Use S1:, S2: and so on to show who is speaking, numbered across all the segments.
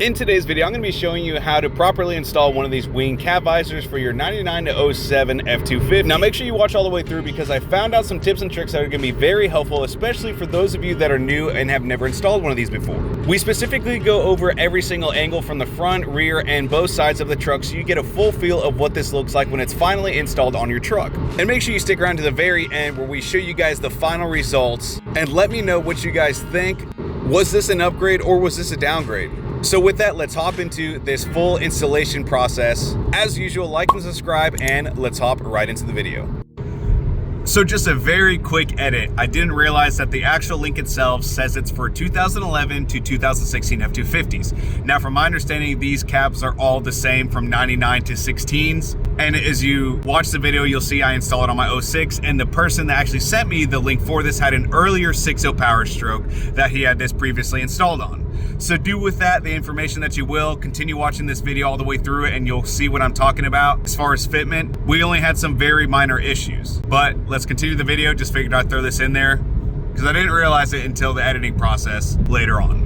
S1: In today's video, I'm going to be showing you how to properly install one of these wing cab visors for your 99 to 07 F250. Now make sure you watch all the way through because I found out some tips and tricks that are going to be very helpful, especially for those of you that are new and have never installed one of these before. We specifically go over every single angle from the front, rear, and both sides of the truck so you get a full feel of what this looks like when it's finally installed on your truck. And make sure you stick around to the very end where we show you guys the final results and let me know what you guys think. Was this an upgrade or was this a downgrade? So with that, let's hop into this full installation process. As usual, like and subscribe, and let's hop right into the video. So just a very quick edit. I didn't realize that the actual link itself says it's for 2011 to 2016 F250s. Now, from my understanding, these cabs are all the same from 99 to 16s. And as you watch the video, you'll see I installed it on my 06, and the person that actually sent me the link for this had an earlier 6.0 Power Stroke that he had this previously installed on. So do with that the information that you will. Continue watching this video all the way through it and you'll see what I'm talking about. As far as fitment, we only had some very minor issues, but let's continue the video. Just figured I'd throw this in there because I didn't realize it until the editing process later on.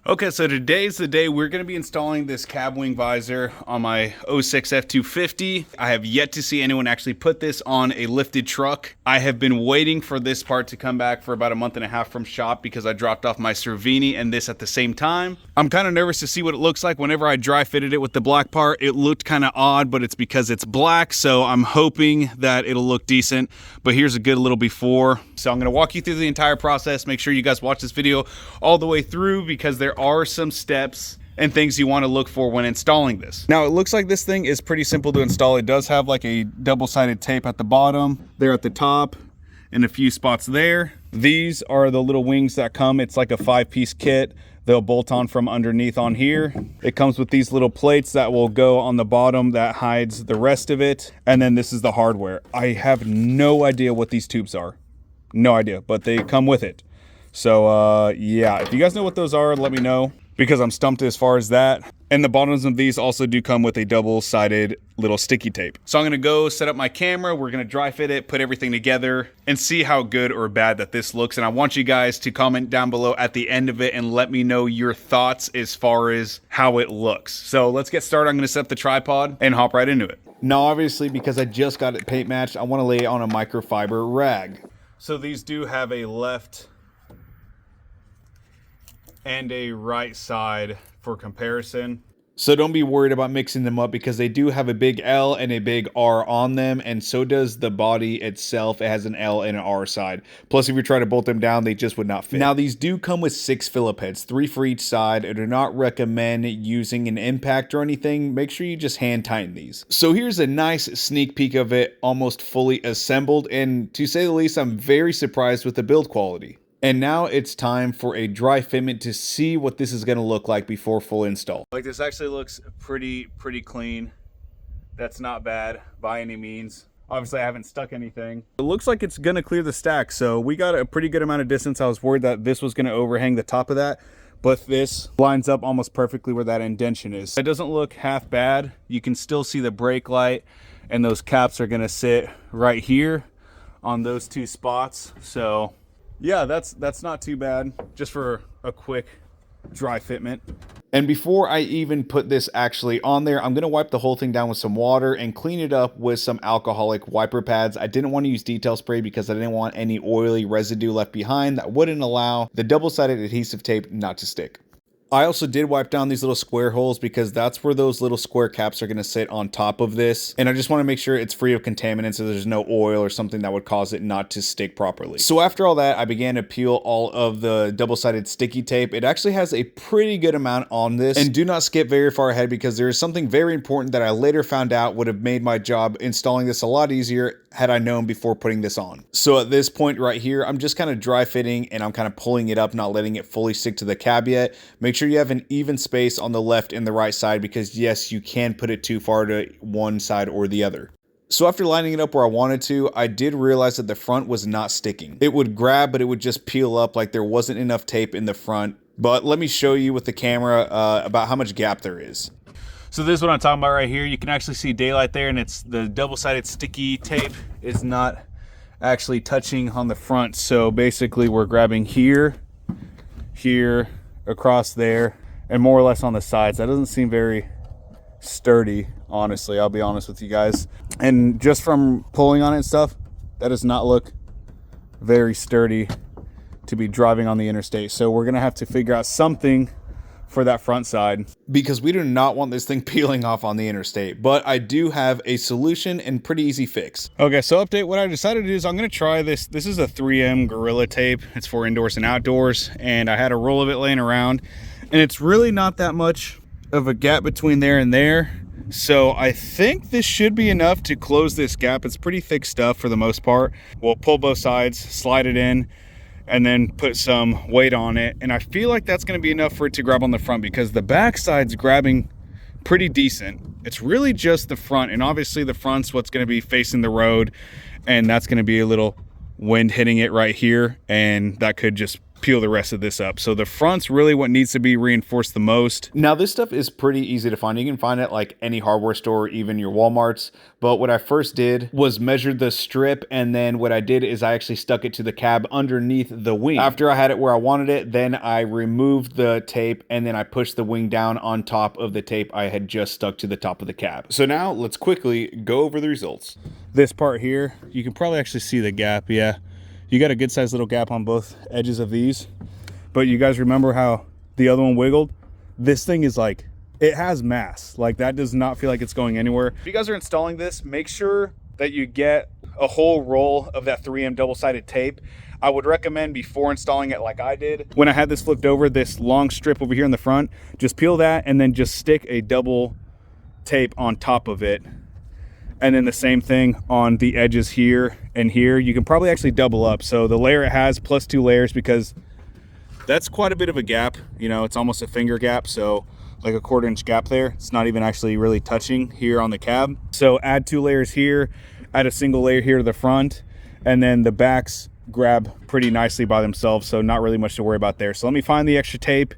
S1: Okay, so today's the day we're going to be installing this cab wing visor on my 06 F250. I have yet to see anyone actually put this on a lifted truck. I have been waiting for this part to come back for about a month and a half from shop because I dropped off my Cervini and this at the same time. I'm kind of nervous to see what it looks like. Whenever I dry fitted it with the black part, it looked kind of odd, but it's because it's black, so I'm hoping that it'll look decent. But here's a good little before. So I'm going to walk you through the entire process. Make sure you guys watch this video all the way through because there are some steps and things you want to look for when installing this. Now it looks like this thing is pretty simple to install. It does have like a double-sided tape at the bottom, there at the top, and a few spots there. These are the little wings that come. It's like a 5-piece kit. They'll bolt on from underneath on here. It comes with these little plates that will go on the bottom that hides the rest of it. And then this is the hardware. I have no idea what these tubes are. No idea, but they come with it. So yeah, if you guys know what those are, let me know because I'm stumped as far as that. And the bottoms of these also do come with a double-sided little sticky tape. So I'm gonna go set up my camera. We're gonna dry fit it, put everything together, and see how good or bad that this looks. And I want you guys to comment down below at the end of it and let me know your thoughts as far as how it looks. So let's get started. I'm gonna set up the tripod and hop right into it. Now, obviously, because I just got it paint matched, I wanna lay it on a microfiber rag. So these do have a left and a right side for comparison. So don't be worried about mixing them up because they do have a big L and a big R on them, and so does the body itself. It has an L and an R side. Plus, if you try to bolt them down, they just would not fit. Now, these do come with 6 Phillip heads, 3 for each side. I do not recommend using an impact or anything. Make sure you just hand tighten these. So here's a nice sneak peek of it almost fully assembled, and to say the least, I'm very surprised with the build quality. And now it's time for a dry fitment to see what this is going to look like before full install. Like, this actually looks pretty clean. That's not bad by any means. Obviously, I haven't stuck anything. It looks like it's going to clear the stack, so we got a pretty good amount of distance. I was worried that this was going to overhang the top of that, but this lines up almost perfectly where that indentation is. It doesn't look half bad. You can still see the brake light, and those caps are going to sit right here on those 2 spots. So yeah, that's not too bad, just for a quick dry fitment. And before I even put this actually on there, I'm going to wipe the whole thing down with some water and clean it up with some alcoholic wiper pads. I didn't want to use detail spray because I didn't want any oily residue left behind that wouldn't allow the double-sided adhesive tape not to stick. I also did wipe down these little square holes because that's where those little square caps are going to sit on top of this. And I just want to make sure it's free of contaminants so there's no oil or something that would cause it not to stick properly. So after all that, I began to peel all of the double-sided sticky tape. It actually has a pretty good amount on this. And do not skip very far ahead because there is something very important that I later found out would have made my job installing this a lot easier had I known before putting this on. So at this point right here, I'm just kind of dry fitting and I'm kind of pulling it up, not letting it fully stick to the cab yet. Make sure you have an even space on the left and the right side because yes, you can put it too far to one side or the other. So after lining it up where I wanted to, I did realize that the front was not sticking. It would grab, but it would just peel up like there wasn't enough tape in the front. But let me show you with the camera about how much gap there is. So this is what I'm talking about right here. You can actually see daylight there, and it's the double-sided sticky tape is not actually touching on the front. So basically we're grabbing here, here, across there,
S2: and more or less on the sides. That doesn't seem very sturdy, honestly. I'll be honest with you guys. And just from pulling on it and stuff, that does not look very sturdy to be driving on the interstate. So we're gonna have to figure out something for that front side,
S1: because we do not want this thing peeling off on the interstate. But I do have a solution and pretty easy fix.
S2: Okay, so update, what I decided to do is I'm gonna try this. This is a 3M Gorilla tape. It's for indoors and outdoors, and I had a roll of it laying around, and it's really not that much of a gap between there and there. So I think this should be enough to close this gap. It's pretty thick stuff for the most part. We'll pull both sides, slide it in, and then put some weight on it. And I feel like that's gonna be enough for it to grab on the front, because the back side's grabbing pretty decent. It's really just the front, and obviously the front's what's gonna be facing the road, and that's gonna be a little wind hitting it right here, and that could just peel the rest of this up. So the front's really what needs to be reinforced the most.
S1: Now this stuff is pretty easy to find. You can find it like any hardware store, even your Walmarts. But what I first did was measured the strip, and then what I did is I actually stuck it to the cab underneath the wing. After I had it where I wanted it, then I removed the tape, and then I pushed the wing down on top of the tape I had just stuck to the top of the cab. So now let's quickly go over the results.
S2: This part here, you can probably actually see the gap. Yeah, you got a good sized little gap on both edges of these, but you guys remember how the other one wiggled? This thing is like, it has mass. Like, that does not feel like it's going anywhere. If you guys are installing this, make sure that you get a whole roll of that 3M double-sided tape. I would recommend, before installing it like I did, when I had this flipped over, this long strip over here in the front, just peel that and then just stick a double tape on top of it. And then the same thing on the edges here and here. You can probably actually double up. So the layer it has plus 2 layers, because that's quite a bit of a gap. You know, it's almost a finger gap. So like a 1/4 inch gap there. It's not even actually really touching here on the cab. So add 2 layers here, add a single layer here to the front, and then the backs grab pretty nicely by themselves. So not really much to worry about there. So let me find the extra tape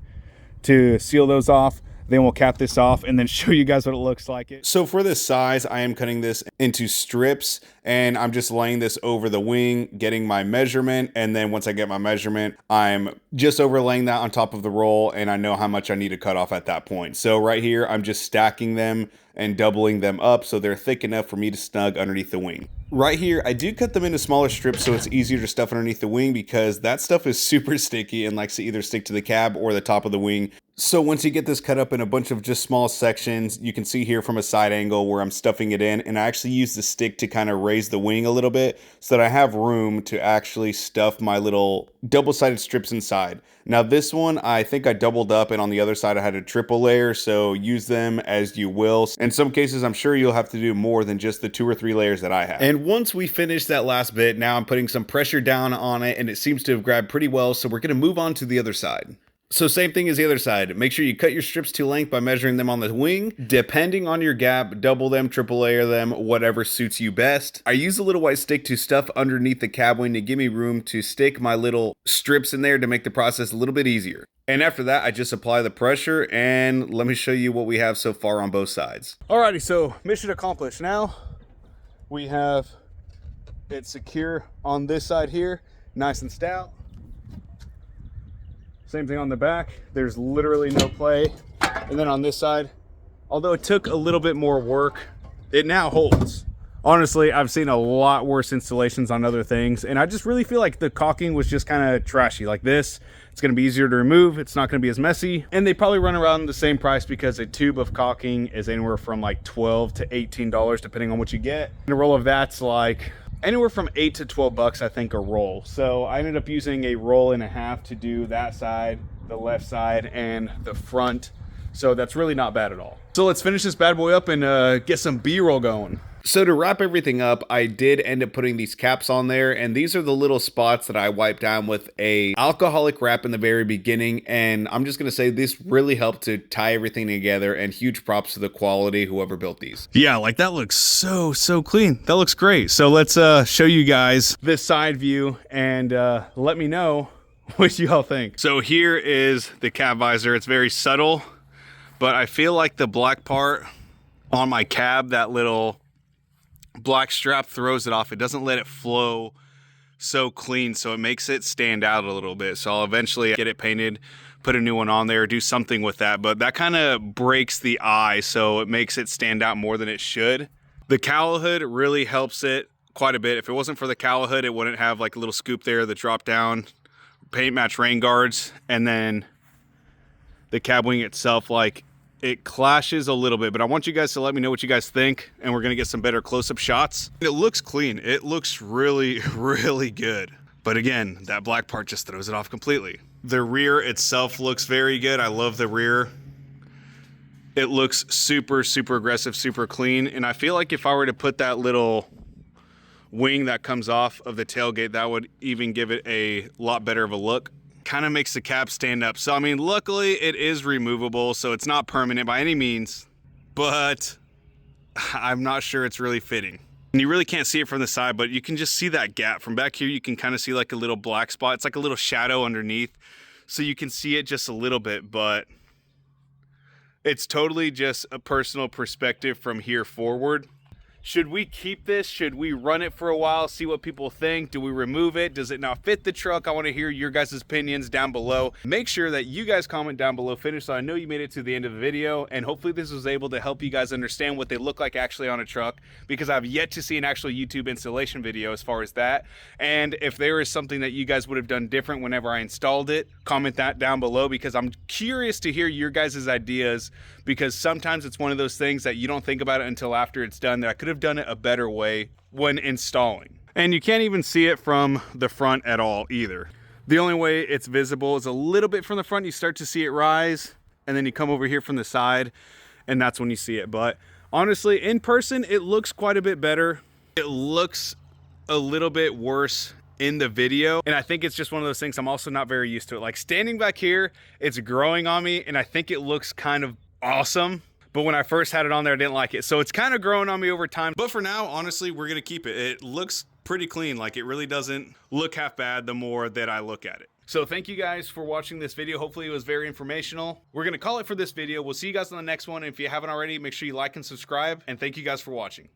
S2: to seal those off. Then we'll cap this off and then show you guys what it looks like.
S1: So for this size, I am cutting this into strips, and I'm just laying this over the wing, getting my measurement. And then once I get my measurement, I'm just overlaying that on top of the roll, and I know how much I need to cut off at that point. So right here, I'm just stacking them and doubling them up so they're thick enough for me to snug underneath the wing. Right here, I do cut them into smaller strips so it's easier to stuff underneath the wing, because that stuff is super sticky and likes to either stick to the cab or the top of the wing. So once you get this cut up in a bunch of just small sections, you can see here from a side angle where I'm stuffing it in, and I actually use the stick to kind of raise the wing a little bit so that I have room to actually stuff my little double-sided strips inside. Now this one, I think I doubled up, and on the other side I had a triple layer, so use them as you will. In some cases, I'm sure you'll have to do more than just the 2 or 3 layers that I have. And once we finish that last bit, now I'm putting some pressure down on it, and it seems to have grabbed pretty well, so we're gonna move on to the other side. So same thing as the other side. Make sure you cut your strips to length by measuring them on the wing. Depending on your gap, double them, triple layer them, whatever suits you best. I use a little white stick to stuff underneath the cab wing to give me room to stick my little strips in there to make the process a little bit easier. And after that, I just apply the pressure, and let me show you what we have so far on both sides.
S2: Alrighty, so mission accomplished. Now we have it secure on this side here, nice and stout. Same thing on the back, there's literally no play. And then on this side, although it took a little bit more work, it now holds. Honestly, I've seen a lot worse installations on other things, and I just really feel like the caulking was just kind of trashy. Like this, it's gonna be easier to remove, it's not gonna be as messy, and they probably run around the same price, because a tube of caulking is anywhere from like $12 to $18 depending on what you get. And a roll of that's like anywhere from $8 to $12, I think, a roll. So I ended up using a roll and a half to do that side, the left side, and the front. So that's really not bad at all. So let's finish this bad boy up and get some B-roll going.
S1: So to wrap everything up, I did end up putting these caps on there, and these are the little spots that I wiped down with a alcoholic wrap in the very beginning. And I'm just gonna say this really helped to tie everything together, and huge props to the quality, whoever built these.
S2: Yeah, like that looks so clean. That looks great. So let's show you guys this side view, and let me know what you all think. So here is the cab visor. It's very subtle, but I feel like the black part on my cab, that little black strap, throws it off. It doesn't let it flow so clean, so it makes it stand out a little bit. So I'll eventually get it painted
S1: put a new one on there, do something with that, but that kind of breaks the eye, so it makes it stand out more than it should. The cowl hood really helps it quite a bit. If it wasn't for the cowl hood, it wouldn't have like a little scoop there, the drop down, paint match rain guards, and then the cab wing itself, like, it clashes a little bit, but I want you guys to let me know what you guys think, and we're gonna get some better close-up shots. It looks clean. It looks really, really good. But again, that black part just throws it off completely. The rear itself looks very good. I love the rear. It looks super, super aggressive, super clean. And I feel like if I were to put that little wing that comes off of the tailgate, that would even give it a lot better of a look. Kind of makes the cab stand up. So I mean, luckily it is removable, so it's not permanent by any means, but I'm not sure it's really fitting. And you really can't see it from the side, but you can just see that gap from back here. You can kind of see like a little black spot. It's like a little shadow underneath, so you can see it just a little bit, but it's totally just a personal perspective from here forward. Should we keep this? Should we run it for a while, see what people think? Do we remove it? Does it not fit the truck? I want to hear your guys' opinions down below. Make sure that you guys comment down below, finish, so I know you made it to the end of the video, and hopefully this was able to help you guys understand what they look like actually on a truck, because I've yet to see an actual YouTube installation video as far as that. And if there is something that you guys would have done different whenever I installed it, comment that down below, because I'm curious to hear your guys' ideas, because sometimes it's one of those things that you don't think about it until after it's done, that I could have done it a better way when installing. And you can't even see it from the front at all either. The only way it's visible is a little bit from the front. You start to see it rise, and then you come over here from the side, and that's when you see it. But honestly, in person, it looks quite a bit better. It looks a little bit worse in the video, and I think it's just one of those things I'm also not very used to it. Like, standing back here, it's growing on me, and I think it looks kind of awesome, but when I first had it on there, I didn't like it, so it's kind of growing on me over time. But for now, honestly, we're gonna keep it. It looks pretty clean. Like, it really doesn't look half bad the more that I look at it. So thank you guys for watching this video. Hopefully it was very informational. We're gonna call it for this video. We'll see you guys on the next one. If you haven't already, make sure you like and subscribe, and thank you guys for watching.